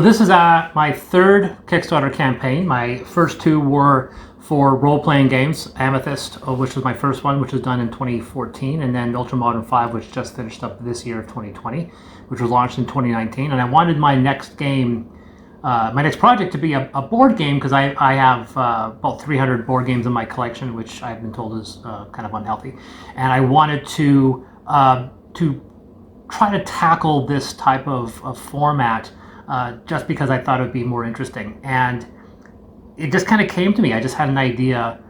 So this is my third Kickstarter campaign. My first two were for role-playing games, Amethyst, which was my first one, which was done in 2014, and then Ultramodern 5, which just finished up this year of 2020, which was launched in 2019. And I wanted my next game, my next project to be a board game, because I have about 300 board games in my collection, which I've been told is kind of unhealthy. And I wanted to try to tackle this type of format just because I thought it would be more interesting. And it just kind of came to me. I just had an idea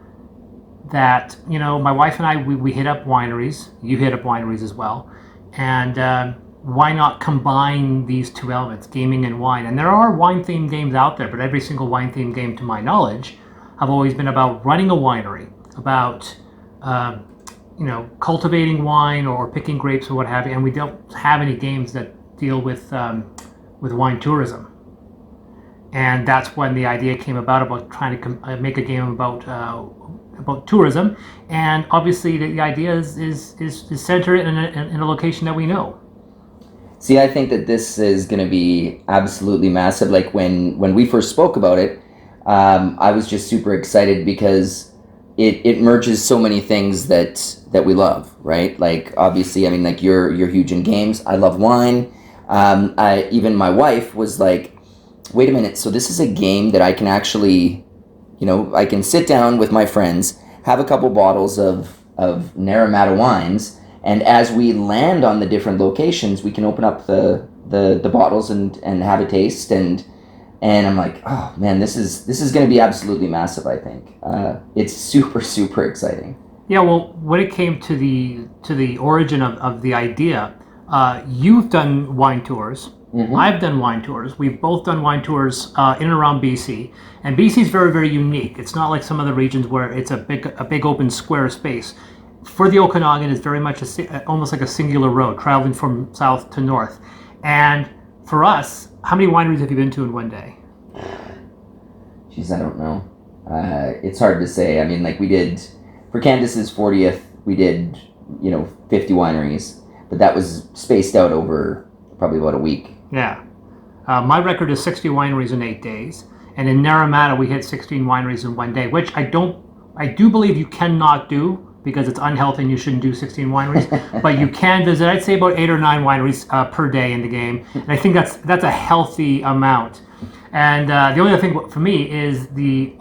that, my wife and I, we hit up wineries. You hit up wineries as well. And why not combine these two elements, gaming and wine? And there are wine-themed games out there, but every single wine-themed game, to my knowledge, have always been about running a winery, about cultivating wine or picking grapes or what have you. And we don't have any games that deal with wine tourism. And that's when the idea came about trying to make a game about tourism. And obviously, the idea is center it in a location that we know. See, I think that this is going to be absolutely massive. Like when we first spoke about it, I was just super excited because it merges so many things that we love, right? Like obviously, I mean, like you're huge in games. I love wine. Even my wife was like, wait a minute, so this is a game that I can actually, I can sit down with my friends, have a couple bottles of Naramata wines, and as we land on the different locations, we can open up the bottles and have a taste, and I'm like, oh man, this is going to be absolutely massive, I think. It's super, super exciting. Yeah, well, when it came to the origin of the idea, you've done wine tours. Mm-hmm. I've done wine tours. We've both done wine tours in and around BC, and BC is very, very unique. It's not like some other regions where it's a big open square space. For the Okanagan, it's very much almost like a singular road, traveling from south to north. And for us, how many wineries have you been to in one day? Jeez, I don't know. It's hard to say. I mean, like we did for Candace's 40th, we did 50 wineries, but that was spaced out over probably about a week. Yeah. My record is 60 wineries in 8 days. And in Naramata, we hit 16 wineries in one day, which I do believe you cannot do because it's unhealthy and you shouldn't do 16 wineries. But you can visit, I'd say about 8 or 9 wineries per day in the game. And I think that's a healthy amount. And the only other thing for me is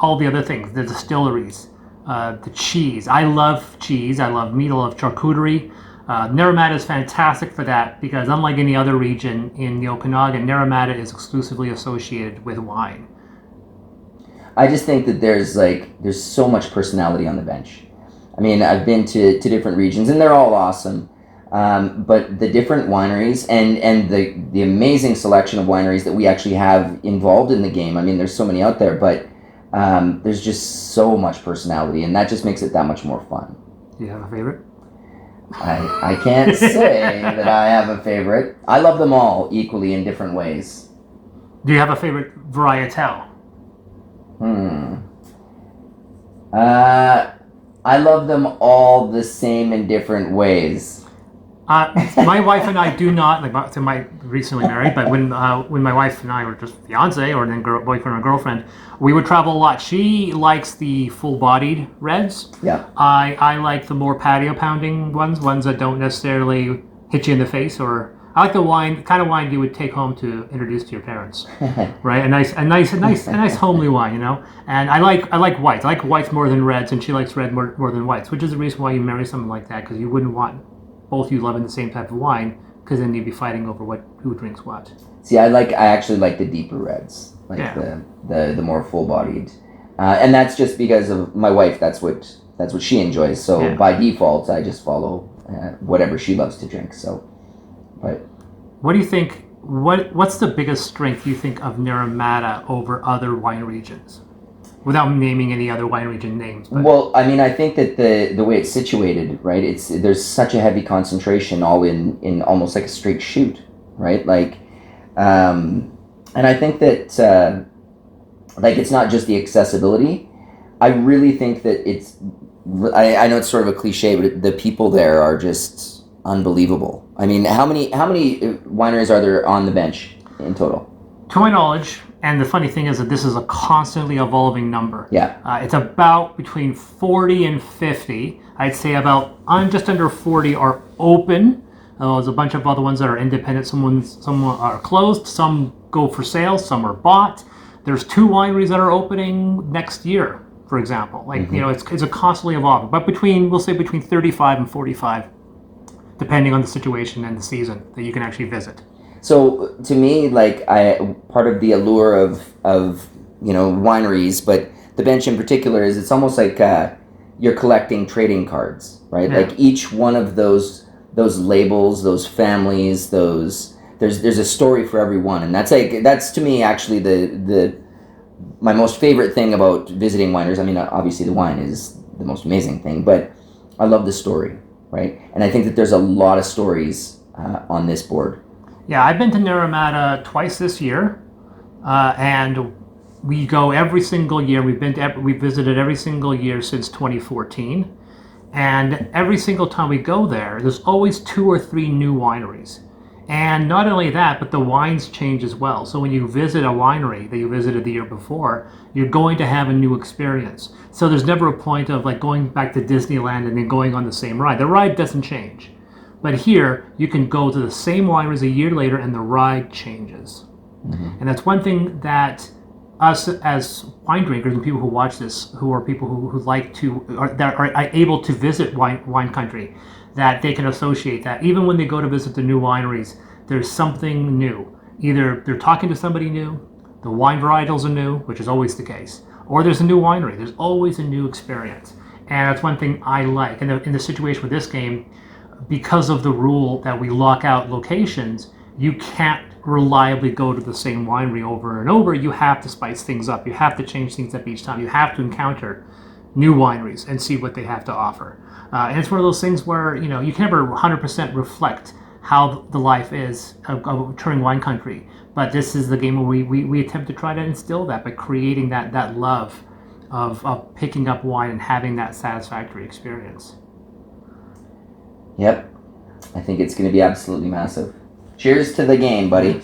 all the other things, the distilleries, the cheese. I love cheese. I love meat. I love charcuterie. Naramata is fantastic for that because unlike any other region in the Okanagan, Naramata is exclusively associated with wine. I just think that there's so much personality on the bench. I mean, I've been to different regions and they're all awesome, but the different wineries and the amazing selection of wineries that we actually have involved in the game. I mean, there's so many out there, but there's just so much personality, and that just makes it that much more fun. Do you have a favorite? I can't say that I have a favorite. I love them all equally in different ways. Do you have a favorite varietal? I love them all the same in different ways. My wife and I do not, recently married, but when my wife and I were just fiance or then boyfriend or girlfriend, we would travel a lot. She likes the full-bodied reds. Yeah. I like the more patio pounding ones that don't necessarily hit you in the face. Or I like the kind of wine you would take home to introduce to your parents, right? A nice homely wine, And I like whites. I like whites more than reds, and she likes red more than whites, which is the reason why you marry someone like that, because you wouldn't want both you loving the same type of wine, because then you'd be fighting over who drinks what. See, I actually like the deeper reds, the more full-bodied, and that's just because of my wife. That's what she enjoys. So by default, I just follow whatever she loves to drink. So, but what do you think? What's the biggest strength you think of Naramata over other wine regions? Without naming any other wine region names. But. Well, I mean, I think that the way it's situated, right? There's such a heavy concentration all in almost like a straight shoot, right? Like, and I think that it's not just the accessibility. I really think that I know it's sort of a cliche, but the people there are just unbelievable. I mean, how many wineries are there on the bench in total? To my knowledge, and the funny thing is that this is a constantly evolving number. Yeah. It's about between 40 and 50. I'd say about just under 40 are open. There's a bunch of other ones that are independent. Some are closed. Some go for sale. Some are bought. There's 2 wineries that are opening next year, for example. Like it's a constantly evolving. But we'll say between 35 and 45, depending on the situation and the season that you can actually visit. So to me, like part of the allure of wineries, but the bench in particular is it's almost like you're collecting trading cards, right? Yeah. Like each one of those labels, those families, there's a story for every one, and that's to me actually my most favorite thing about visiting wineries. I mean, obviously the wine is the most amazing thing, but I love the story, right? And I think that there's a lot of stories on this board. Yeah, I've been to Naramata twice this year, and we go every single year. We visited every single year since 2014, and every single time we go there's always 2 or 3 new wineries. And not only that, but the wines change as well. So when you visit a winery that you visited the year before, you're going to have a new experience. So there's never a point of like going back to Disneyland and then going on the same ride. The ride doesn't change. But here, you can go to the same wineries a year later and the ride changes. Mm-hmm. And that's one thing that us as wine drinkers and people who watch this, who are people who like to, that are able to visit wine country, that they can associate that. Even when they go to visit the new wineries, there's something new. Either they're talking to somebody new, the wine varietals are new, which is always the case, or there's a new winery. There's always a new experience. And that's one thing I like. And in the situation with this game, because of the rule that we lock out locations, you can't reliably go to the same winery over and over. You have to spice things up. You have to change things up each time. You have to encounter new wineries and see what they have to offer. And it's one of those things where you can never 100% reflect how the life is of touring wine country. But this is the game where we attempt to try to instill that by creating that love of picking up wine and having that satisfactory experience. Yep. I think it's going to be absolutely massive. Cheers to the game, buddy.